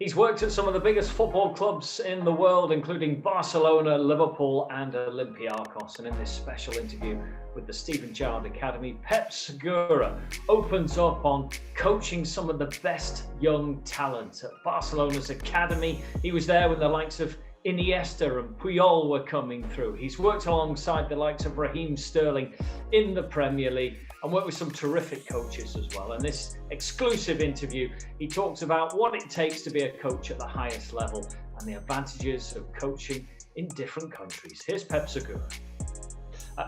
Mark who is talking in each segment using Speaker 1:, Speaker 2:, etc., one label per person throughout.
Speaker 1: He's worked at some of the biggest football clubs in the world, including Barcelona, Liverpool, and Olympiacos. And in this special interview with the Steven Gerrard Academy, Pep Segura opens up on coaching some of the best young talent at Barcelona's academy. He was there when the likes of Iniesta and Pujol were coming through. He's worked alongside the likes of Raheem Sterling in the Premier League and worked with some terrific coaches as well. In this exclusive interview, he talks about what it takes to be a coach at the highest level and the advantages of coaching in different countries. Here's Pep Segura.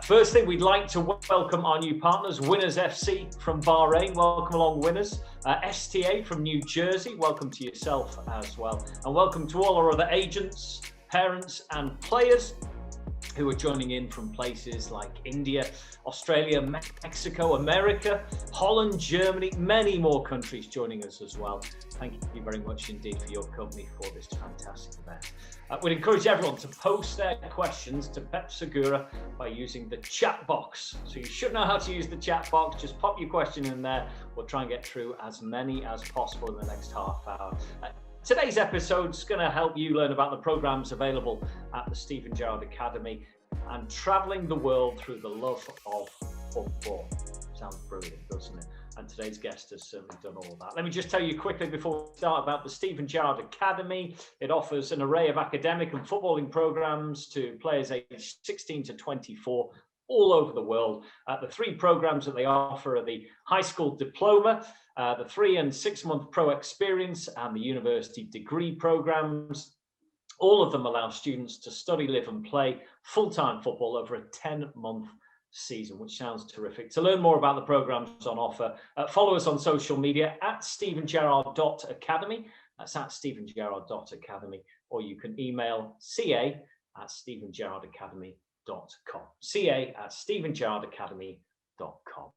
Speaker 1: First thing, we'd like to welcome our new partners, Winners FC from Bahrain. Welcome along, Winners. STA from New Jersey. Welcome to yourself as well. And welcome to all our other agents, parents and players who are joining in from places like India, Australia, Mexico, America, Holland, Germany, many more countries joining us as well. Thank you very much indeed for your company for this fantastic event. We'd encourage everyone to post their questions to Pep Segura by using the chat box. So you should know how to use the chat box. Just pop your question in there. We'll try and get through as many as possible in the next half hour. Today's episode is going to help you learn about the programs available at the Steven Gerrard Academy and traveling the world through the love of football. Sounds brilliant, doesn't it? And today's guest has certainly done all that. Let me just tell you quickly before we start about the Steven Gerrard Academy. It offers an array of academic and footballing programs to players aged 16 to 24 all over the world. The three programs that they offer are the high school diploma, the 3 and 6 month pro experience, and the university degree programs. All of them allow students to study, live and play full-time football over a 10-month season, which sounds terrific. To learn more about the programs on offer, follow us on social media at stevengerrard.academy. That's at stevengerrard.academy, or you can email ca@stevengerrardacademy.com. ca@stevengerrardacademy.com.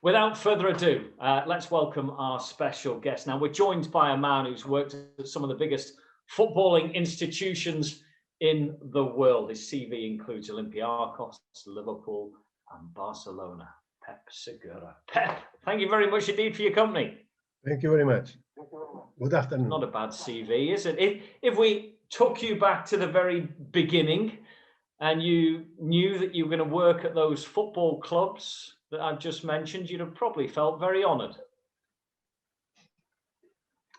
Speaker 1: Without further ado, let's welcome our special guest. Now, we're joined by a man who's worked at some of the biggest footballing institutions in the world. His CV includes Olympiacos, Liverpool, and Barcelona. Pep Segura. Pep, thank you very much indeed for your company.
Speaker 2: Thank you very much. Good afternoon.
Speaker 1: Not a bad CV, is it? If we took you back to the very beginning and you knew that you were going to work at those football clubs that I've just mentioned, you'd have probably felt very honoured.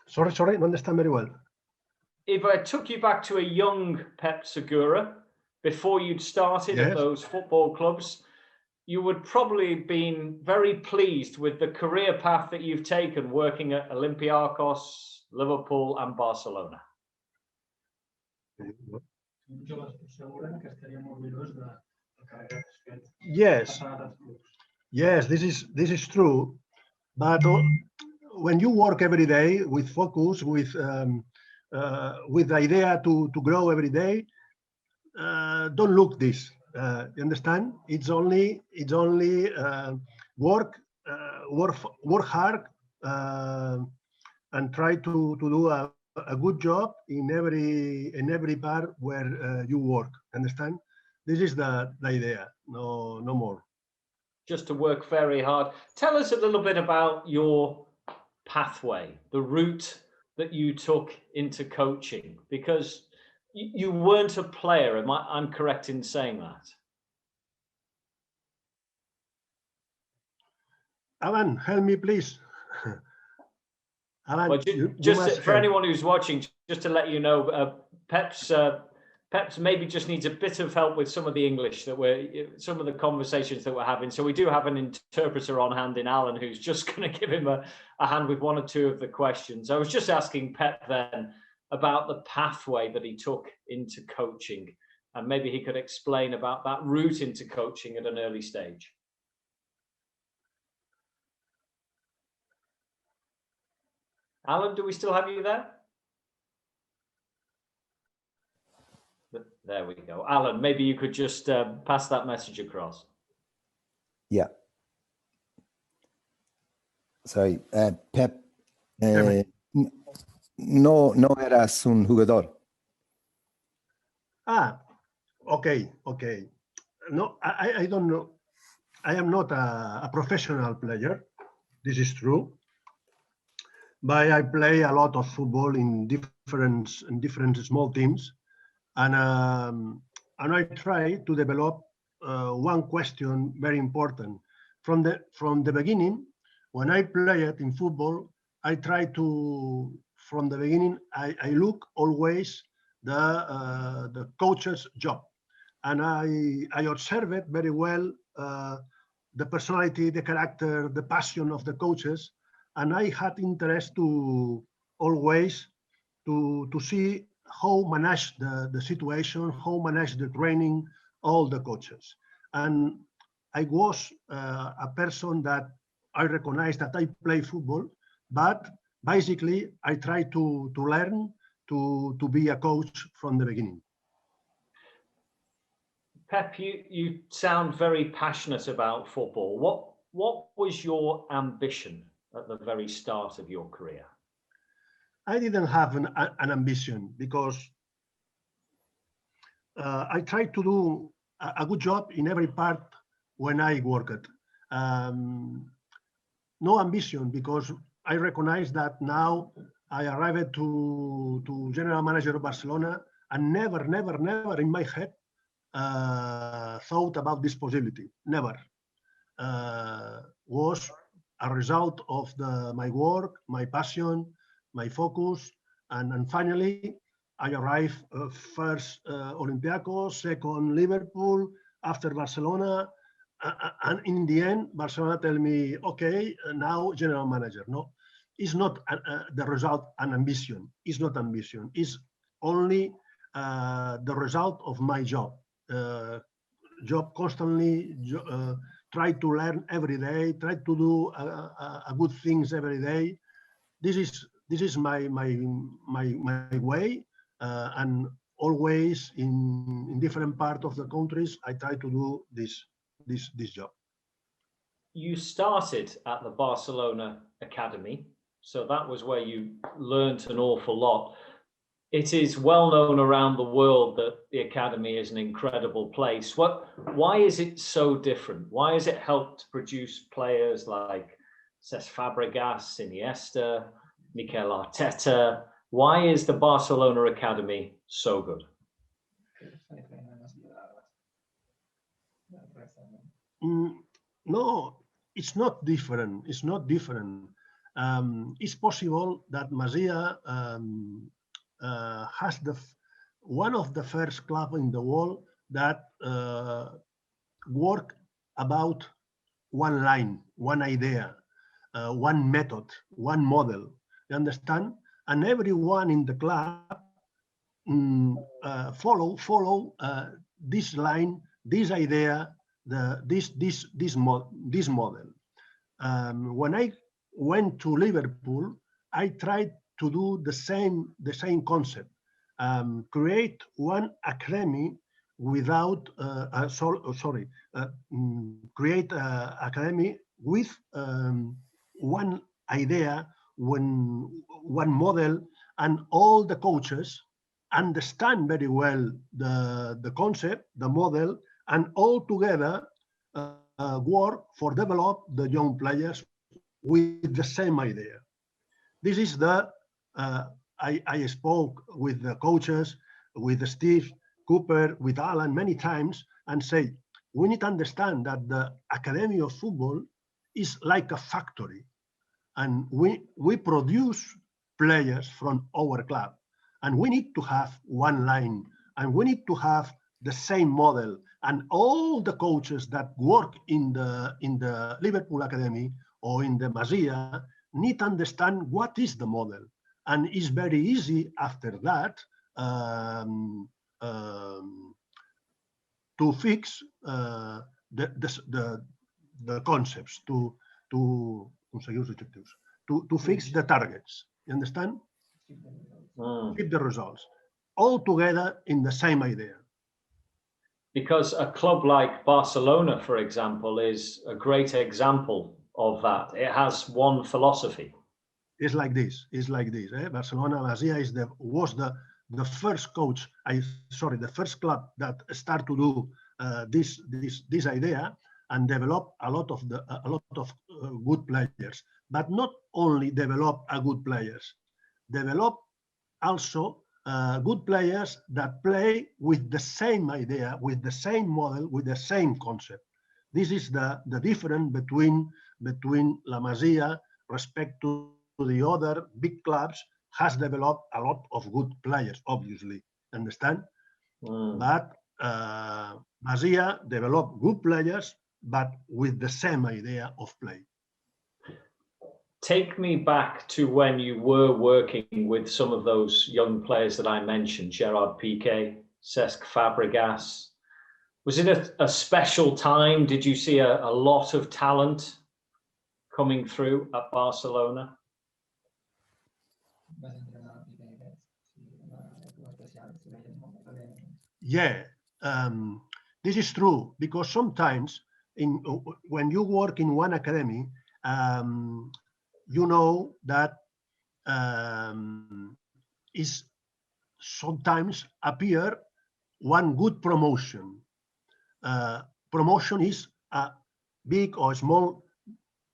Speaker 2: Sorry, don't understand very well.
Speaker 1: If I took you back to a young Pep Segura before you'd started at those football clubs, you would probably have been very pleased with the career path that you've taken working at Olympiacos, Liverpool and Barcelona.
Speaker 2: Yes, this is true. But when you work every day with focus, with the idea to grow every day, don't look this. You understand? It's only work hard and try to do a good job in every part where you work. Understand? This is the idea. No more.
Speaker 1: Just to work very hard. Tell us a little bit about your pathway, the route that you took into coaching, because you weren't a player. I'm correct in saying that?
Speaker 2: Alan, help me, please. Alan,
Speaker 1: well, for anyone who's watching, just to let you know, Pep's maybe just needs a bit of help with some of the English some of the conversations that we're having. So we do have an interpreter on hand in Alan, who's just going to give him a hand with one or two of the questions. I was just asking Pep then about the pathway that he took into coaching, and maybe he could explain about that route into coaching at an early stage. Alan, do we still have you there? There we go. Alan, maybe you could just pass that message across.
Speaker 3: Yeah. Sorry, Pep, no eras un jugador.
Speaker 2: Okay. No, I don't know. I am not a professional player. This is true. but I play a lot of football in different small teams, and I try to develop one question very important from the beginning. When I play it in football, I try to from the beginning. I look always the coach's job, and I observe it very well. The personality, the character, the passion of the coaches, and I had interest to always to see how manage the situation, how manage the training, all the coaches. And I was a person that I recognize that I play football, but basically I try to learn to be a coach from the beginning.
Speaker 1: Pep, you sound very passionate about football. What was your ambition at the very start of your career?
Speaker 2: I didn't have an ambition because I tried to do a good job in every part when I worked. No ambition because I recognize that now I arrived to general manager of Barcelona and never in my head thought about this possibility. Never. Was a result of my work, my passion, my focus, and finally I arrived first Olympiacos, second Liverpool, after Barcelona, and in the end Barcelona tell me, okay, now general manager. No, it's not the result an ambition. It's not ambition. It's only the result of my job. Job constantly. Try to learn every day, try to do good things every day. This is my way, and always in different parts of the countries, I try to do this job.
Speaker 1: You started at the Barcelona Academy, so that was where you learnt an awful lot. It is well known around the world that the Academy is an incredible place. Why is it so different? Why has it helped produce players like Cesc Fabregas, Iniesta, Mikel Arteta? Why is the Barcelona Academy so good?
Speaker 2: No, it's not different. It's not different. It's possible that Masia has one of the first club in the world that work about one line, one idea, one method, one model. You understand? And everyone in the club follow this line, this idea, this model. When I went to Liverpool, I tried to do the same concept, create one academy without create an academy with one idea, one model, and all the coaches understand very well the concept, the model, and all together work for develop the young players with the same idea. This is I spoke with the coaches, with Steve Cooper, with Alan many times, and say, we need to understand that the Academy of Football is like a factory, and we produce players from our club, and we need to have one line, and we need to have the same model, and all the coaches that work in the Liverpool Academy or in the Masia need to understand what is the model. And it's very easy after that to fix the concepts, to fix the targets. You understand? Keep the results all together in the same idea.
Speaker 1: Because a club like Barcelona, for example, is a great example of that. It has one philosophy.
Speaker 2: It's like this. It's like this. Barcelona Masia was the first coach. The first club that started to do this idea and develop a lot of good players. but not only develop a good players, develop also good players that play with the same idea, with the same model, with the same concept. This is the difference between La Masia respect to the other big clubs, has developed a lot of good players, obviously, understand? But Masia developed good players, but with the same idea of play.
Speaker 1: Take me back to when you were working with some of those young players that I mentioned, Gerard Piqué, Cesc Fabregas. Was it a special time? Did you see a lot of talent coming through at Barcelona?
Speaker 2: Yeah, this is true, because sometimes when you work in one academy, you know that is sometimes appear one good promotion. Promotion is a big or small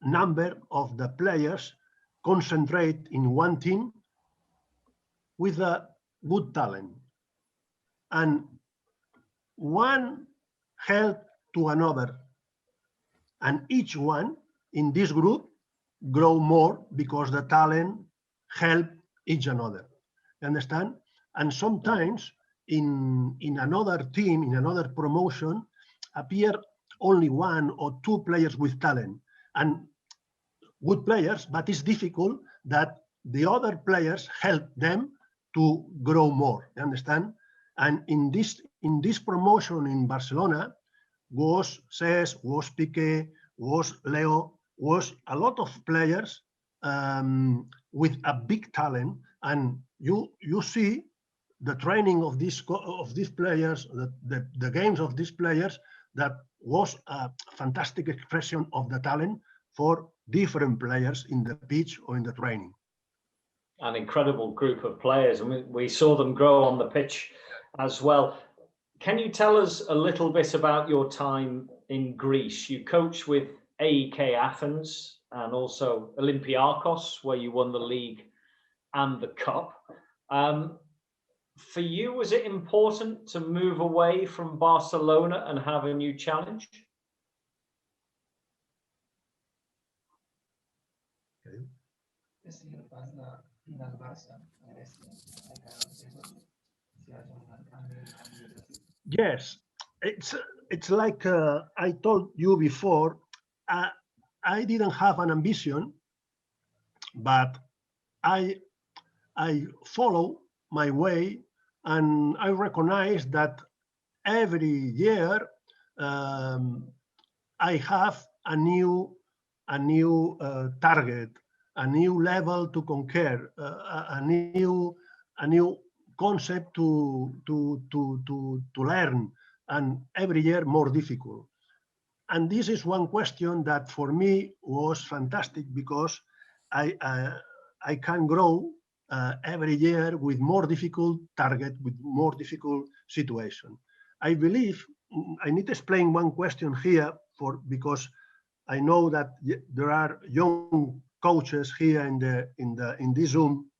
Speaker 2: number of the players concentrate in one team with a good talent, and one help to another, and each one in this group grow more because the talent help each another. You understand? And sometimes in another team, in another promotion, appear only one or two players with talent and good players, but it's difficult that the other players help them to grow more. You understand? And in this promotion in Barcelona was Cesc, was Piqué, was Leo, was a lot of players with a big talent, and you see the training of these players, the games of these players, that was a fantastic expression of the talent for different players in the pitch or in the training.
Speaker 1: An incredible group of players, and we saw them grow on the pitch as well. Can you tell us a little bit about your time in Greece? You coached with AEK Athens and also Olympiakos, where you won the league and the cup. For you, was it important to move away from Barcelona and have a new challenge?
Speaker 2: Yes, it's like I told you before. I didn't have an ambition, but I follow my way, and I recognize that every year I have a new target, a new level to conquer, a new concept to learn, and every year more difficult. And this is one question that for me was fantastic, because I can grow every year with more difficult target, with more difficult situation. I believe I need to explain one question here, because I know that there are young coaches here in this Zoom.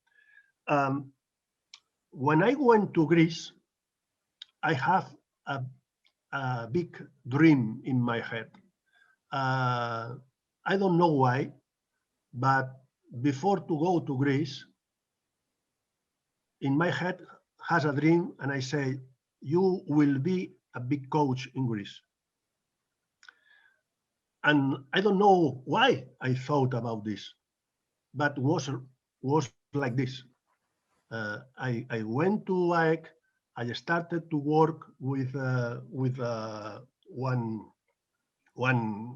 Speaker 2: When I went to Greece, I have a big dream in my head. I don't know why, but before to go to Greece, in my head has a dream, and I say, you will be a big coach in Greece. And I don't know why I thought about this, but was like this. I went to AEK. I started to work with one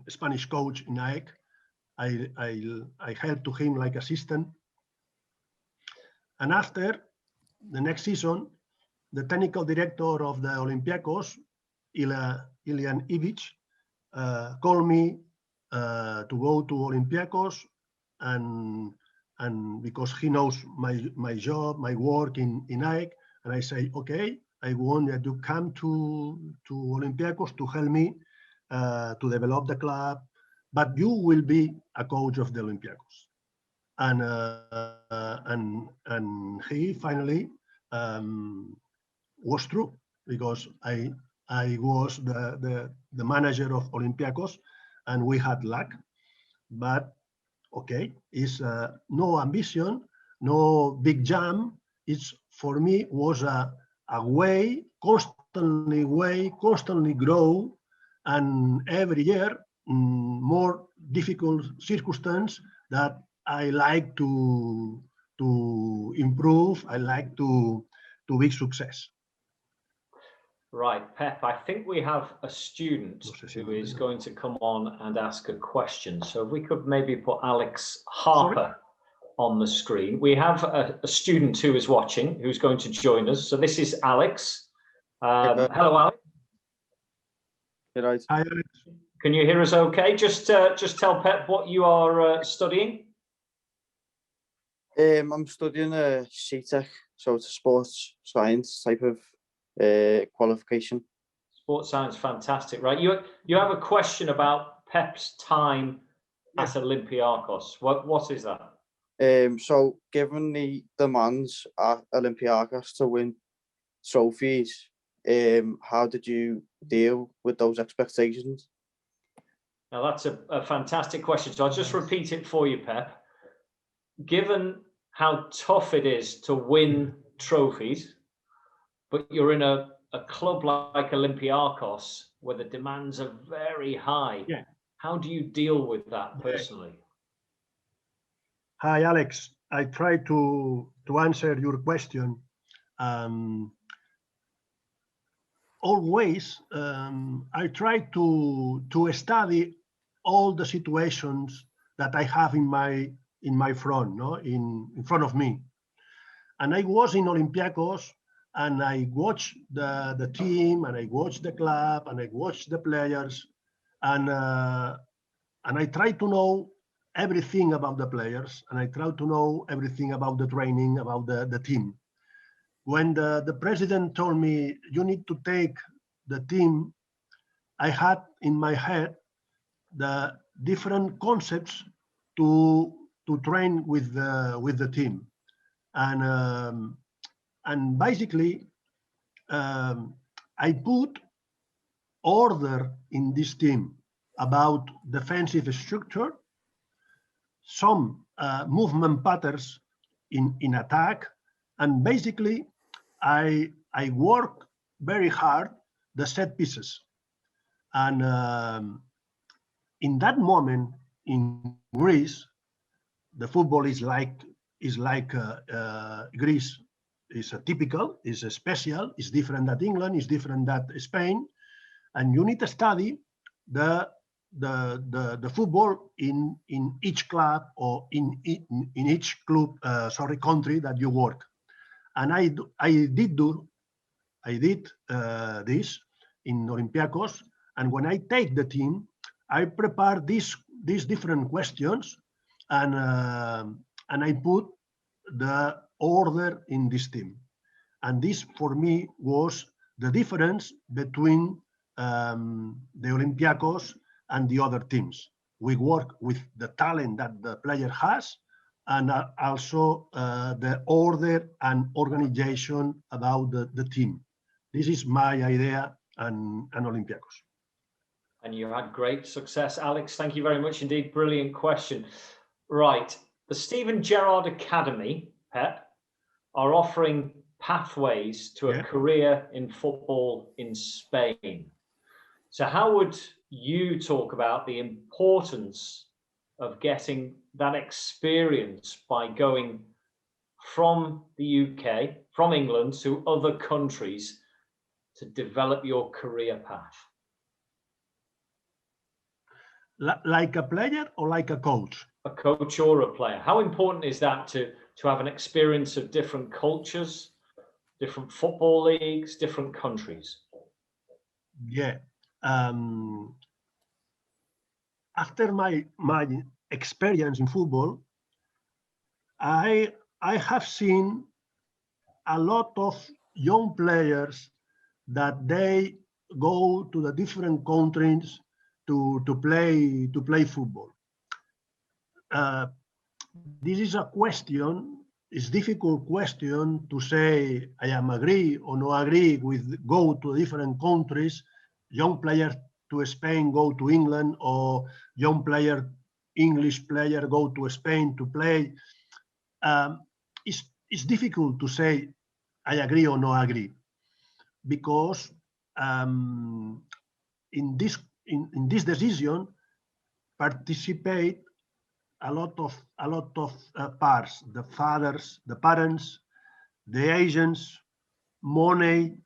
Speaker 2: Spanish coach in AEK. I helped to him like assistant. And after the next season, the technical director of the Olympiakos, Ilian Ivic, called me to go to Olympiakos, and because he knows my job, my work in AEK, and I say, okay, I want you to come to Olympiakos to help me to develop the club, but you will be a coach of the Olympiakos. and he finally was true, because I was the manager of Olympiacos, and we had luck. But okay, it's no ambition, no big jump. It's for me was a constantly grow, and every year more difficult circumstance that I like to improve. I like to big success.
Speaker 1: Right, Pep, I think we have a student who is going to come on and ask a question. So if we could maybe put Alex Harper on the screen. We have a student who is watching, who's going to join us. So this is Alex. Hello, Alex.
Speaker 4: Hey, right.
Speaker 2: Hi, Alex.
Speaker 1: Can you hear us okay? Just tell Pep what you are studying.
Speaker 4: I'm studying a CTEC, so it's a sports science type of qualification.
Speaker 1: Sports science, fantastic, right? You have a question about Pep's time at Olympiacos. What is that?
Speaker 4: So given the demands at Olympiacos to win trophies, how did you deal with those expectations?
Speaker 1: Now that's a fantastic question. So I'll just repeat it for you, Pep. Given how tough it is to win trophies, but you're in a club like Olympiacos where the demands are very high.
Speaker 2: Yeah.
Speaker 1: How do you deal with that personally?
Speaker 2: Hi, Alex. I try to answer your question. Always, I try to study all the situations that I have in my front, no, in front of me. And I was in Olympiacos, and I watched the team, and I watched the club, and I watched the players, and I try to know everything about the players, and I try to know everything about the training, about the team. When the president told me you need to take the team, I had in my head the different concepts to train with the team, and basically I put order in this team about defensive structure, some movement patterns in attack, and basically I work very hard the set pieces. And in that moment in Greece, the football is like Greece is a typical, is a special, is different than England, is different than Spain, and you need to study the football in each club or in each club country that you work. And I did this in Olympiacos, and when I take the team, I prepare these different questions, and I put the order in this team. And this for me was the difference between the Olympiacos and the other teams. We work with the talent that the player has, and also the order and organization about the team. This is my idea and Olympiacos.
Speaker 1: And you had great success, Alex. Thank you very much indeed. Brilliant question. Right. The Steven Gerrard Academy, Pep, are offering pathways to a career in football in Spain. So how would you talk about the importance of getting that experience by going from the UK, from England to other countries to develop your career path?
Speaker 2: Like a player or like a coach?
Speaker 1: A coach or a player. How important is that to have an experience of different cultures, different football leagues, different countries?
Speaker 2: Yeah. After my experience in football, I have seen a lot of young players that they go to the different countries to play football. this is a question, it's difficult question to say I am agree or no agree with go to different countries, young players to Spain go to England, or young player, English player go to Spain to play. It's difficult to say I agree or no agree, because in this decision participate a lot of parts: the fathers, the parents, the agents, money,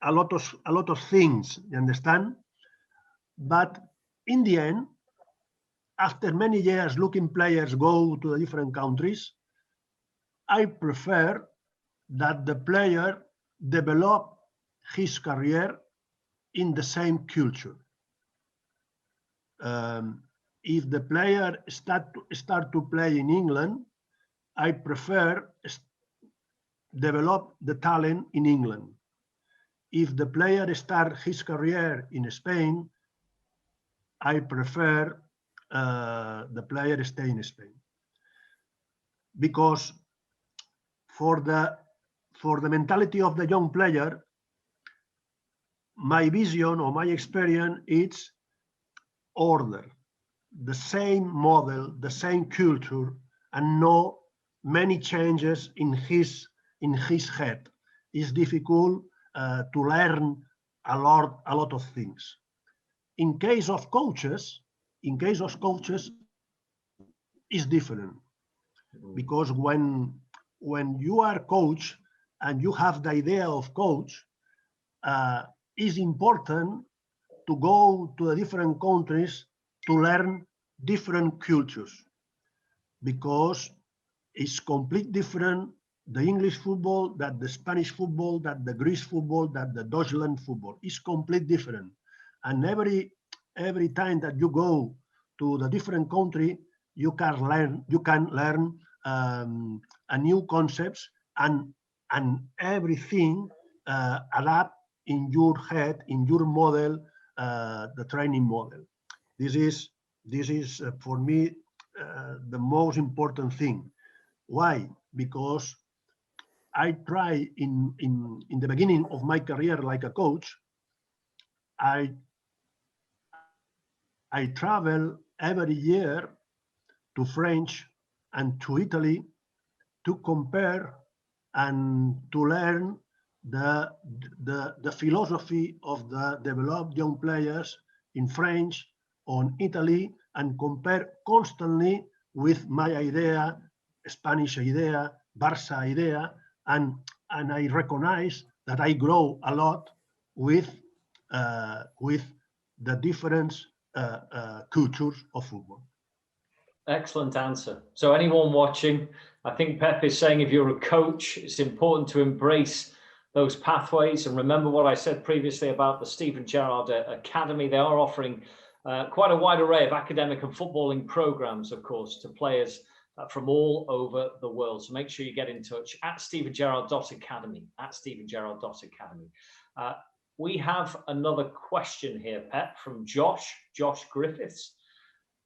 Speaker 2: a lot of things. You understand? But in the end, after many years looking players go to the different countries, I prefer that the player develop his career in the same culture. If the player start to play in England, I prefer develop the talent in England. If the player start his career in Spain, I prefer the player stay in Spain, because for the mentality of the young player, my vision or my experience is order, the same model, the same culture, and no many changes in his head. It's difficult to learn a lot of things. In case of coaches, it's different, because when you are coach and you have the idea of coach, it's important to go to the different countries to learn different cultures, because it's completely different, the English football, that the Spanish football, that the Greece football, that the Deutschland football. Is completely different. And every time that you go to the different country, you can learn a new concepts, and everything adapt in your head, in your model, the training model. This is for me the most important thing. Why? Because I try in the beginning of my career like a coach, I travel every year to France and to Italy to compare and to learn the philosophy of the developed young players in France or Italy, and compare constantly with my idea, Spanish idea, Barca idea, and I recognize that I grow a lot with the different cultures of football.
Speaker 1: Excellent answer. So anyone watching, I think Pep is saying if you're a coach, it's important to embrace those pathways. And remember what I said previously about the Steven Gerrard Academy. They are offering quite a wide array of academic and footballing programs, of course, to players from all over the world. So make sure you get in touch at stevengerrard.academy, at stevengerrard.academy. We have another question here, Pep, from Josh Griffiths,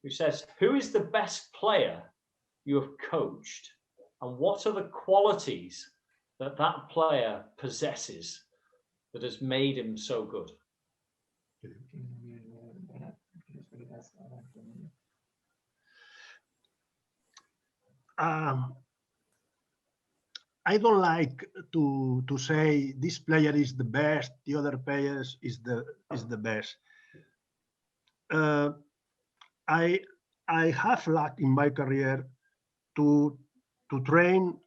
Speaker 1: who says, who is the best player you have coached, and what are the qualities that player possesses that has made him so good?
Speaker 2: I don't like to say this player is the best, the other players is the best. I have luck in my career to train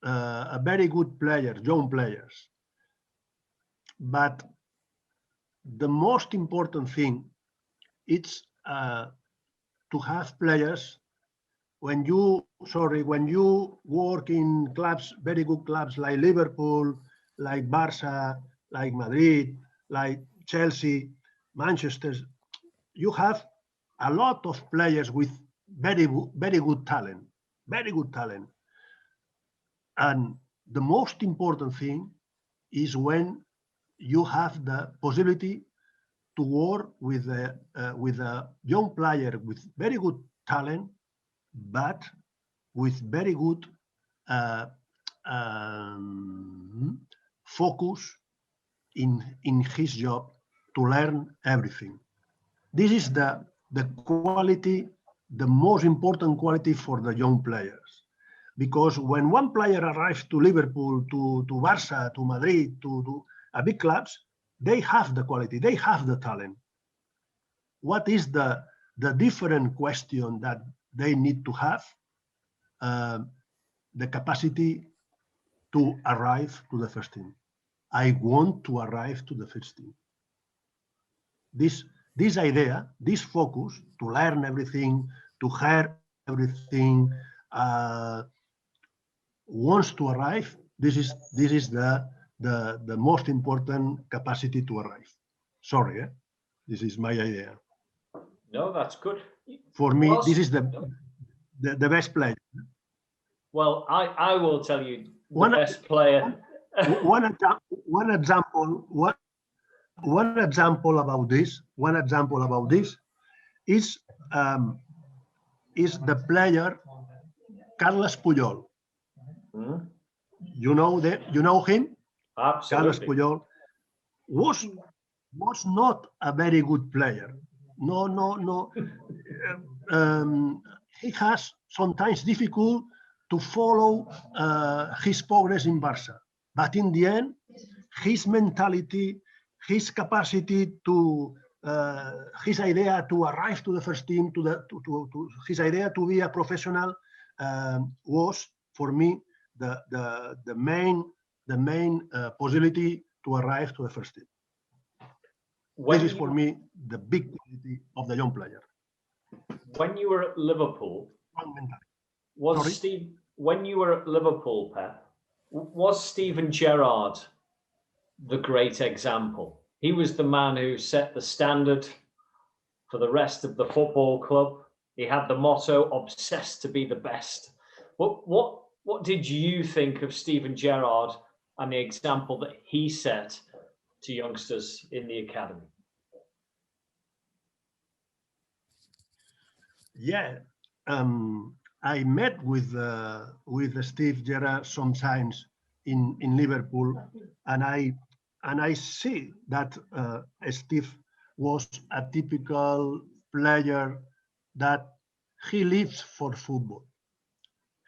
Speaker 2: a very good players, young players. But the most important thing is to have players. When you work in clubs, very good clubs like Liverpool, like Barca, like Madrid, like Chelsea, Manchester, you have a lot of players with very good talent, And the most important thing is when you have the possibility to work with a young player with very good talent, but with very good focus in his job to learn everything. This is the quality, the most important quality for the young players. Because when one player arrives to Liverpool, to Barca, to Madrid, to a big clubs, they have the quality, they have the talent. What is the different question that they need to have? The capacity to arrive to the first team. I want to arrive to the first team. This idea, this focus to learn everything, to hear everything, wants to arrive. This is the most important capacity to arrive. Sorry, this is my idea.
Speaker 1: No, that's good.
Speaker 2: For me,
Speaker 1: Well,
Speaker 2: this is the best player.
Speaker 1: Well, I will tell you the best player.
Speaker 2: One example about this. One example about this is the player Carlos Pujol.
Speaker 1: Hmm?
Speaker 2: You know him? Carlos
Speaker 1: Absolutely.
Speaker 2: Pujol was not a very good player. No. He has sometimes difficult to follow his progress in Barca. But in the end, his mentality, his capacity to, his idea to arrive to the first team, to his idea to be a professional, was for me the main possibility to arrive to the first team. This is for me the big quality of the young player.
Speaker 1: When you were at Liverpool, when you were at Liverpool, Pep, was Steven Gerrard the great example? He was the man who set the standard for the rest of the football club. He had the motto, obsessed to be the best. What did you think of Steven Gerrard and the example that he set to youngsters in the academy?
Speaker 2: Yeah, I met with Steve Gerrard sometimes in Liverpool, and I see that Steve was a typical player that he lives for football.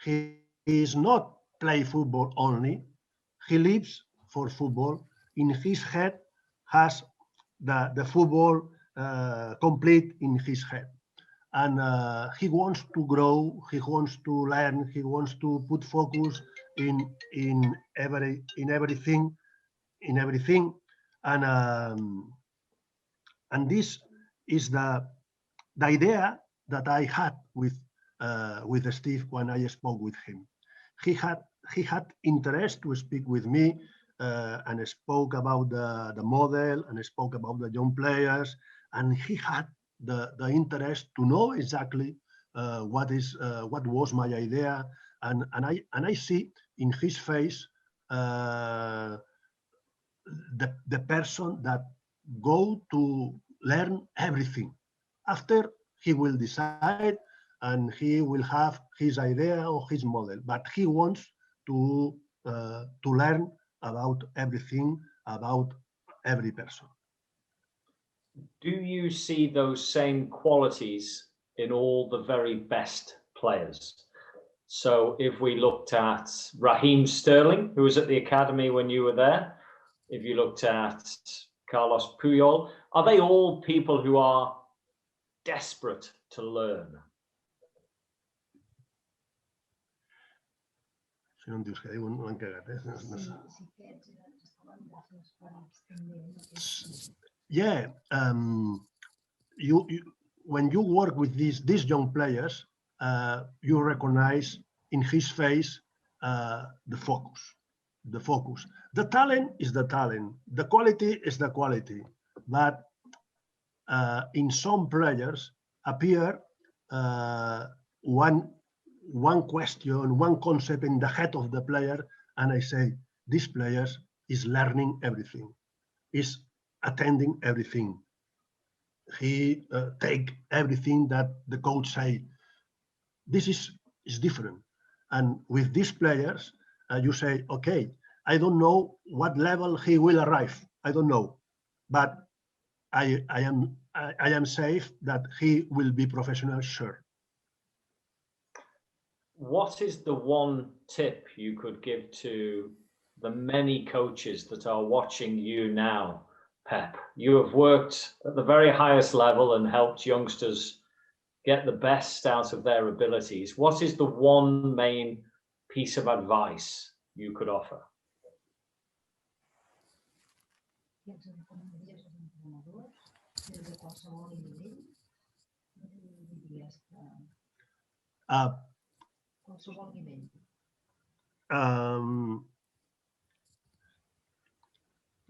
Speaker 2: He is not play football only. He lives for football. In his head has the football complete in his head. And he wants to grow, he wants to learn, he wants to put focus in everything, and this is the idea that I had with Steve when I spoke with him. He had interest to speak with me and spoke about the model and spoke about the young players, and he had the interest to know exactly what was my idea, and I see in his face the person that go to learn everything. After he will decide and he will have his idea or his model, but he wants to learn about everything, about every person.
Speaker 1: Do you see those same qualities in all the very best players? So if we looked at Raheem Sterling, who was at the academy when you were there, if you looked at Carlos Pujol, are they all people who are desperate to learn?
Speaker 2: Yeah, you when you work with these young players, you recognize in his face the focus. The talent is the talent. The quality is the quality. But in some players appear one question, one concept in the head of the player, and I say, this player is learning everything, is attending everything. He take everything that the coach say. This is different. And with these players, you say, okay, I don't know what level he will arrive. I don't know, but I am safe that he will be professional, sure.
Speaker 1: What is the one tip you could give to the many coaches that are watching you now, Pep? You have worked at the very highest level and helped youngsters get the best out of their abilities. What is the one main piece of advice you could offer?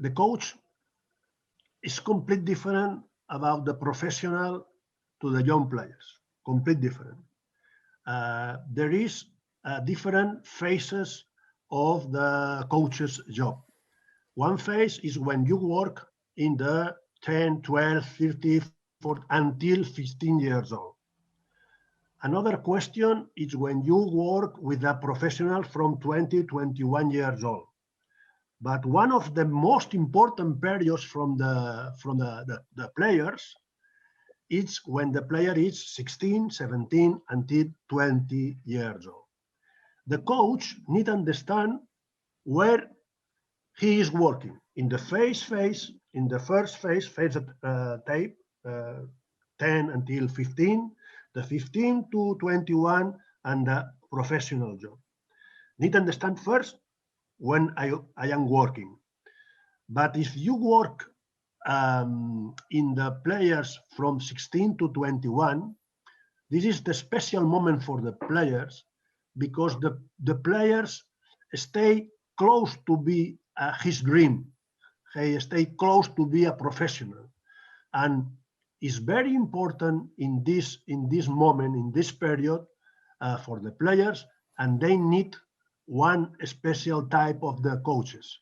Speaker 2: The coach is completely different about the professional to the young players, completely different. There is different phases of the coach's job. One phase is when you work in the 10, 12, 13, 14, until 15 years old. Another question is when you work with a professional from 20, 21 years old. But one of the most important periods from the players is when the player is 16, 17, until 20 years old. The coach needs to understand where he is working in the phase, in the first phase type, 10 until 15, the 15 to 21, and the professional job. Need to understand first when I am working. But if you work in the players from 16 to 21, this is the special moment for the players because the players stay close to be his dream. They stay close to be a professional. And it's very important in this moment, in this period, for the players, and they need one special type of the coaches.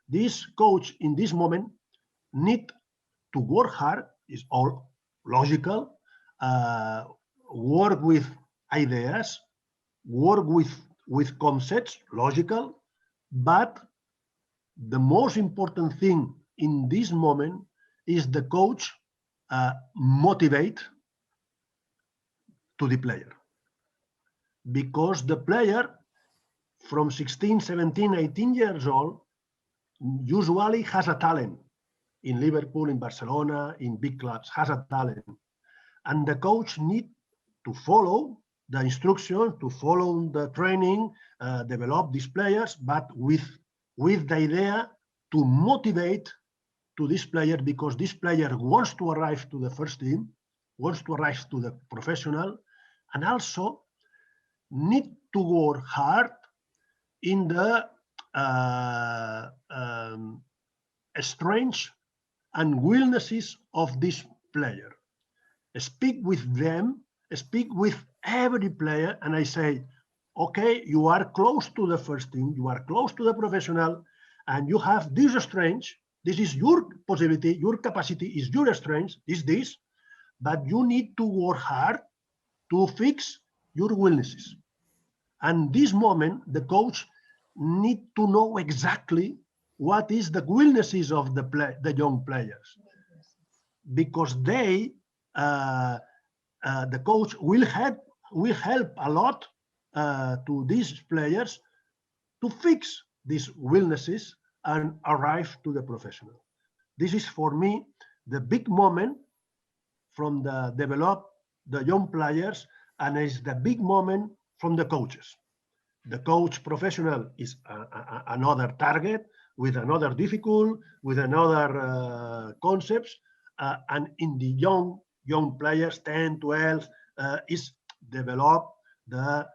Speaker 2: This coach in this moment need to work hard, is all logical, work with ideas, work with concepts, logical, but the most important thing in this moment is the coach motivate to the player. Because the player from 16, 17, 18 years old usually has a talent. In Liverpool, in Barcelona, in big clubs, has a talent. And the coach need to follow the instructions, to follow the training, develop these players, but with the idea to motivate to this player, because this player wants to arrive to the first team, wants to arrive to the professional, and also need to work hard in the strengths and weaknesses of this player. Speak with them, speak with every player, and I say, okay, you are close to the first team, you are close to the professional, and you have this strength. This is your possibility, your capacity is your strength, is this, but you need to work hard to fix your weaknesses. And this moment, the coach need to know exactly what is the weaknesses of the young players, because they, the coach will help a lot to these players to fix these weaknesses and arrive to the professional. This is for me the big moment from the develop the young players, and it's the big moment from the coaches. The coach professional is another target with another difficult, with another concepts, and in the young players, 10, 12, is develop the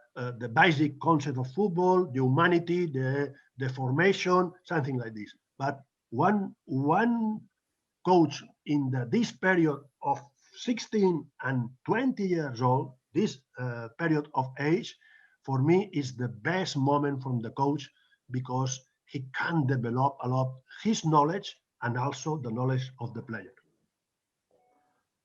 Speaker 2: basic concept of football, the humanity, the formation, something like this. But one coach in this period of 16 and 20 years old, this period of age, for me is the best moment from the coach, because he can develop a lot his knowledge and also the knowledge of the player.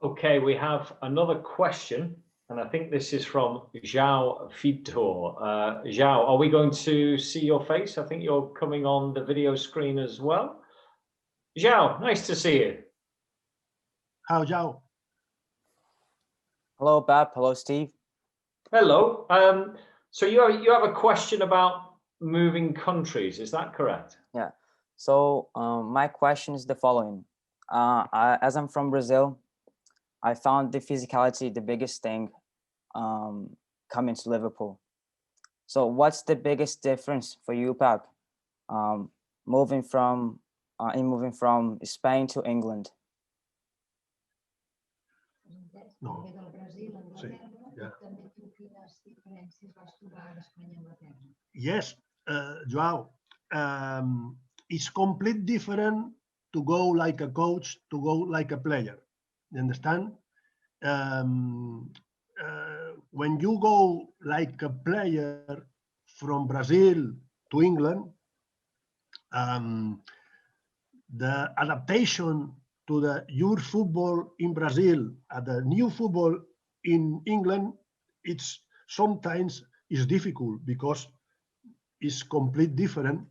Speaker 1: Okay, we have another question And I think this is from João Vitor. João, are we going to see your face? I think you're coming on the video screen as well. João, nice to see you.
Speaker 2: How, João?
Speaker 5: Hello, Pep. Hello, Steve.
Speaker 1: Hello. So you have a question about moving countries, is that correct?
Speaker 5: Yeah. So my question is the following. As I'm from Brazil, I found the physicality the biggest thing coming to Liverpool. So what's the biggest difference for you, Pep, moving from Spain to England?
Speaker 2: No. Sí, yeah. Yes, João. It's completely different to go like a coach, to go like a player. You understand? When you go like a player from Brazil to England, the adaptation to the your football in Brazil and the new football in England, it's sometimes is difficult because it's completely different.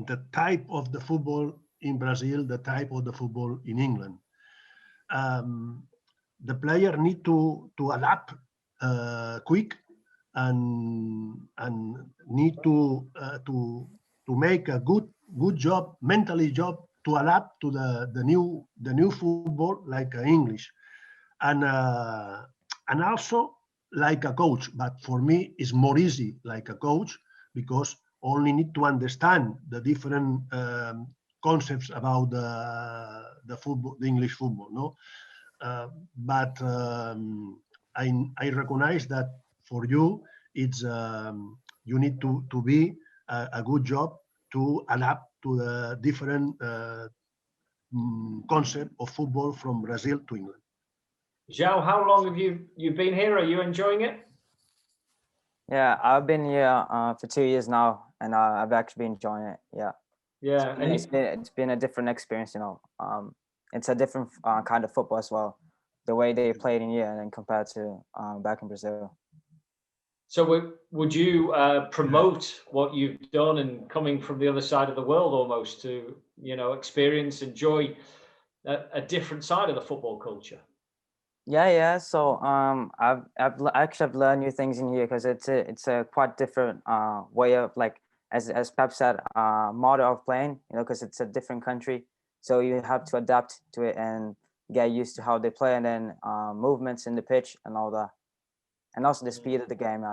Speaker 2: The type of the football in Brazil, the type of the football in England. The player need to adapt quick and need to make a good job, mentally job, to adapt to the new football like English, and also like a coach. But for me, it's more easy like a coach because only need to understand the different concepts about the football, the English football, no. But I recognize that for you, it's you need to be a good job to adapt to the different concept of football from Brazil to England.
Speaker 1: João, how long have you been here? Are you enjoying it?
Speaker 5: Yeah, I've been here for 2 years now, and I've actually been enjoying it. Yeah.
Speaker 1: Yeah, and
Speaker 5: It's been a different experience, you know. It's a different kind of football as well, the way they played in here and then compared to back in Brazil.
Speaker 1: so would you promote what you've done and coming from the other side of the world almost to, you know, enjoy a different side of the football culture?
Speaker 5: Yeah. So I've learned new things in here because it's a quite different way of, like, as Pep said, model of playing, you know, because it's a different country, so you have to adapt to it and get used to how they play, and then movements in the pitch and all that, and also the speed of the game.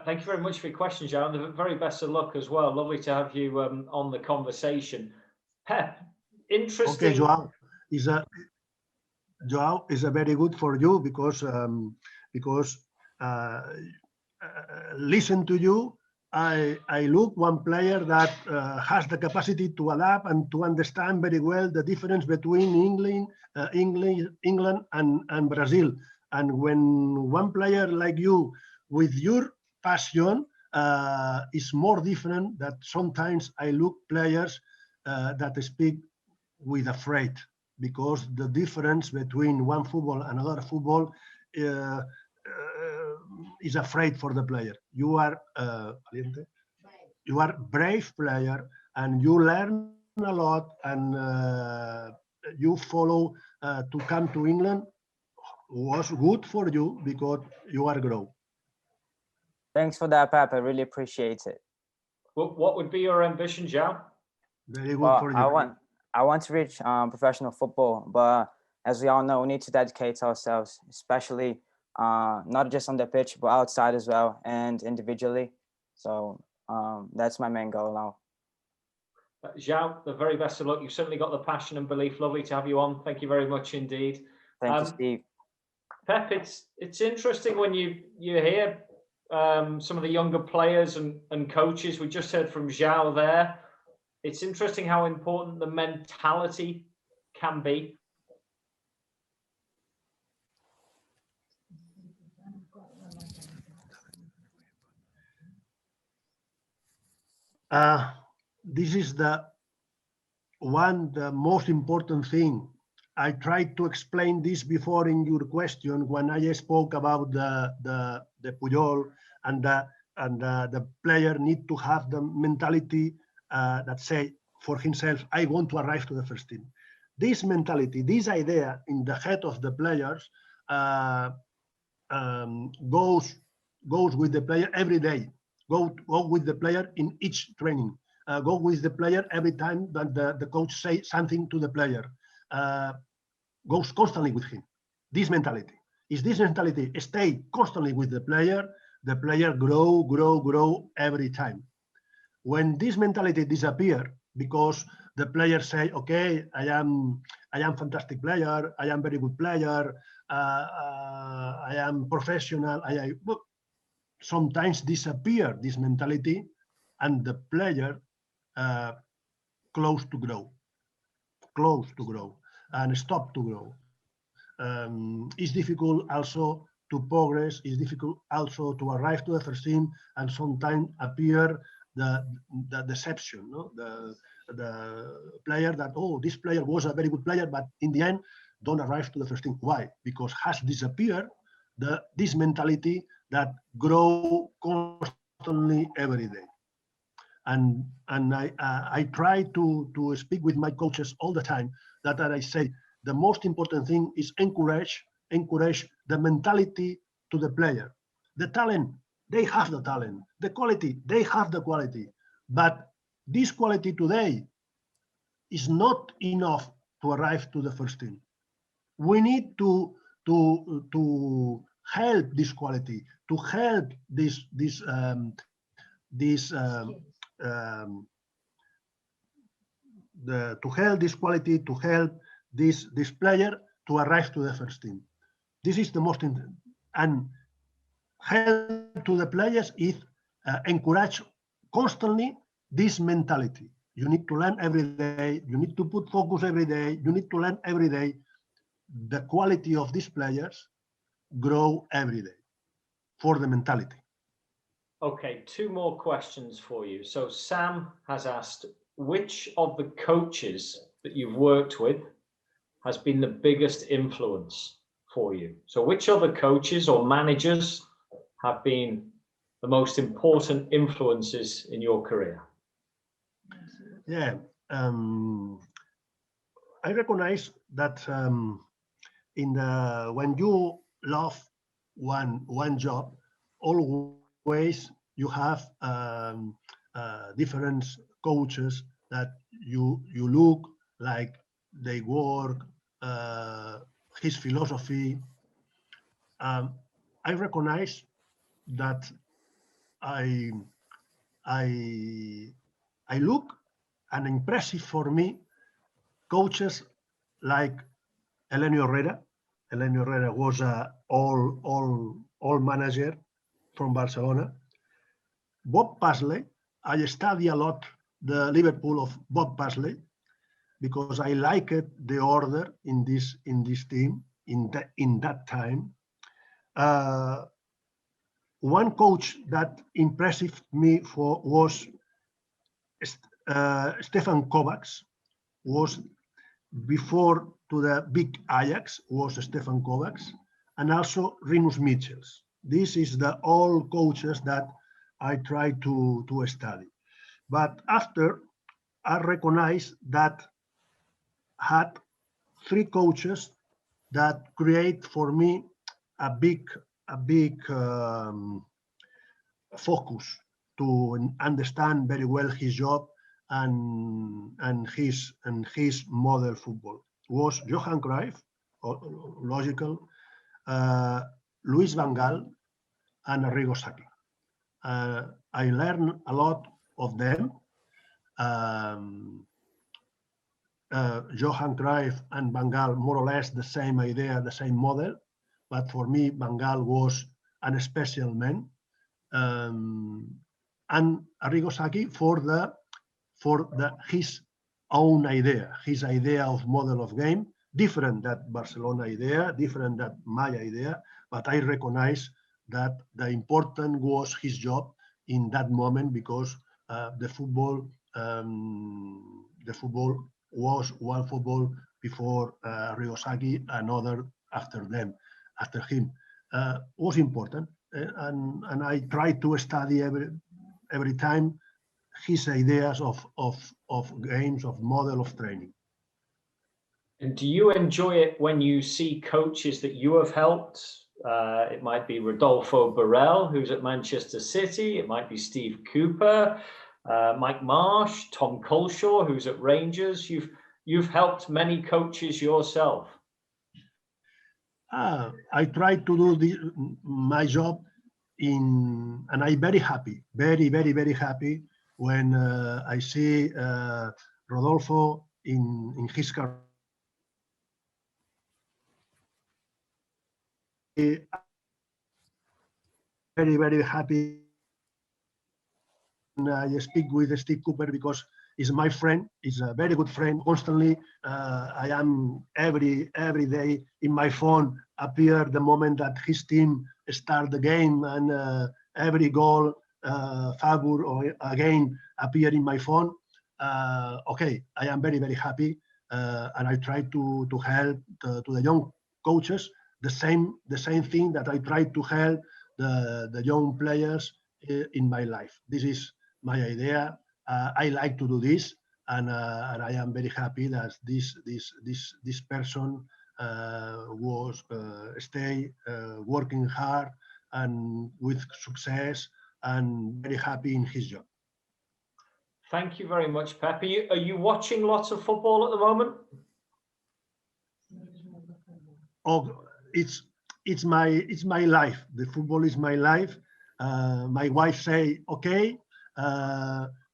Speaker 1: Thank you very much for your questions, João. The very best of luck as well. Lovely to have you on the conversation. Pep, interesting.
Speaker 2: Okay, João is a very good for you because listen to you. I look one player that has the capacity to adapt and to understand very well the difference between England and Brazil. And when one player like you, with your passion, is more different, that sometimes I look players that speak with afraid, because the difference between one football and another football is afraid for the player. You are brave player, and you learn a lot, and you follow to come to England was good for you because you are grown.
Speaker 5: Thanks for that, Pep. I really appreciate it.
Speaker 1: What would be your ambition, João?
Speaker 2: Very good for you.
Speaker 5: I want to reach professional football, but as we all know, we need to dedicate ourselves, especially not just on the pitch, but outside as well, and individually. So that's my main goal now.
Speaker 1: João, the very best of luck. You've certainly got the passion and belief. Lovely to have you on. Thank you very much indeed.
Speaker 5: Thank you, Steve.
Speaker 1: Pep, it's interesting when you hear some of the younger players and coaches. We just heard from João there. It's interesting how important the mentality can be.
Speaker 2: This is the most important thing I tried to explain this before in your question when I spoke about the Pujol and the player need to have the mentality that say for himself, I want to arrive to the first team. This mentality, this idea in the head of the players goes with the player every day. Go with the player in each training. Go with the player every time that the coach say something to the player. Goes constantly with him. This mentality. Is this mentality stay constantly with the player grow every time. When this mentality disappear because the player say, okay, I am fantastic player, I am very good player, I am professional, sometimes disappear this mentality and the player close to grow and stop to grow. It's difficult also to progress, it's difficult also to arrive to the first team, and sometimes appear the deception, no? The player that, oh, this player was a very good player, but in the end don't arrive to the first team. Why? Because has disappeared this mentality that grow constantly every day. And I try to speak with my coaches all the time that I say the most important thing is encourage the mentality to the player. The talent, they have the talent. The quality, they have the quality. But this quality today is not enough to arrive to the first team. We need to help this quality, to help to help this quality, to help this player to arrive to the first team. This is the most important. And help to the players is encourage constantly this mentality. You need to learn every day. You need to put focus every day. You need to learn every day. The quality of these players grow every day for the mentality.
Speaker 1: Okay, two more questions for you. So Sam has asked, which of the coaches that you've worked with has been the biggest influence for you? So which other coaches or managers have been the most important influences in your career?
Speaker 2: Yeah, I recognize that when you love one job, always you have different coaches that you look like they work, his philosophy. I recognize that I look and impressive for me coaches like Elenio Herrera. Elenio Herrera was a all manager from Barcelona. Bob Paisley, I study a lot the Liverpool of Bob Paisley because I liked the order in this team in that time. One coach that impressed me was Stefan Kovacs. Was before to the big Ajax was Stefan Kovacs, and also Rinus Michels. This is the all coaches that I try to study. But after I recognize that had three coaches that create for me a big focus to understand very well his job and his model football was Johan Cruyff, logical, Luis van Gaal, and Arrigo Sacchi. I learned a lot of them. Johan Cruyff and Van Gaal, more or less the same idea, the same model, but for me, Van Gaal was an special man. And Arrigo Sacchi for his own idea, his idea of model of game, different that Barcelona idea, different that my idea, but I recognize that the important was his job in that moment because the football was one football before Ryosaki and other after him. Was important, and I try to study every time his ideas of games, of model of training.
Speaker 1: And do you enjoy it when you see coaches that you have helped? It might be Rodolfo Borrell, who's at Manchester City. It might be Steve Cooper, Mike Marsh, Tom Colshaw, who's at Rangers. You've helped many coaches yourself.
Speaker 2: I try to do my job and I'm very happy, very happy when I see Rodolfo in his career. Very happy. And I speak with Steve Cooper because he's my friend. He's a very good friend. Constantly, I am every day in my phone appear the moment that his team start the game, and every goal, favor or again appear in my phone. Okay, I am very happy, and I try to help to the young coaches the same thing that I try to help the young players in my life. This is my idea. I like to do this, and I am very happy that this person was stay working hard and with success, and very happy in his job.
Speaker 1: Thank you very much, Pep. Are you watching lots of football at the moment?
Speaker 2: Oh, it's my life. The football is my life. My wife say, okay,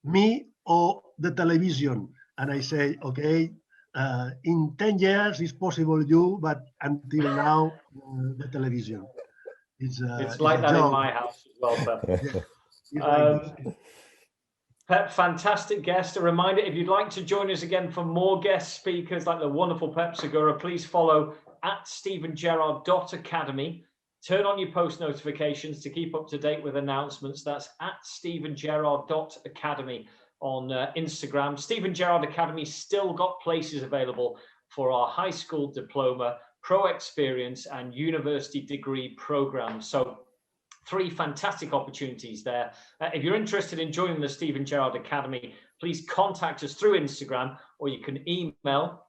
Speaker 2: me or the television, and I say, okay. In 10 years, it's possible you, but until now, the television. It's
Speaker 1: like that
Speaker 2: job.
Speaker 1: in my house as well, Pep.
Speaker 2: Yeah, like
Speaker 1: Pep, fantastic guest. A reminder, if you'd like to join us again for more guest speakers like the wonderful Pep Segura, please follow at stephengerrard.academy. Turn on your post notifications to keep up to date with announcements. That's at stephengerrard.academy on Instagram. Stephen Gerrard Academy still got places available for our high school diploma, pro experience and university degree programs. So 3 fantastic opportunities there. If you're interested in joining the Stephen Gerrard Academy, please contact us through Instagram, or you can email.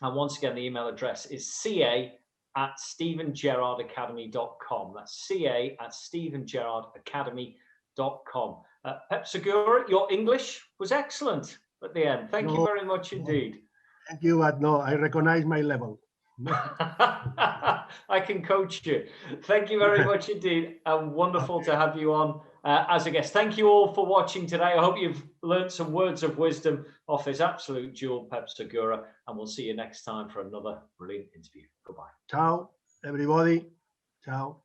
Speaker 1: And once again, the email address is ca@stephengerrardacademy.com. That's ca@stephengerrardacademy.com. Pep Segura, your English was excellent at the end. Thank you very much indeed.
Speaker 2: Thank you, but no, I recognize my level.
Speaker 1: I can coach you. Thank you very much indeed, and wonderful to have you on as a guest. Thank you all for watching today. I hope you've learned some words of wisdom off this absolute jewel, Pep Segura, and we'll see you next time for another brilliant interview. Goodbye.
Speaker 2: Ciao, everybody. Ciao.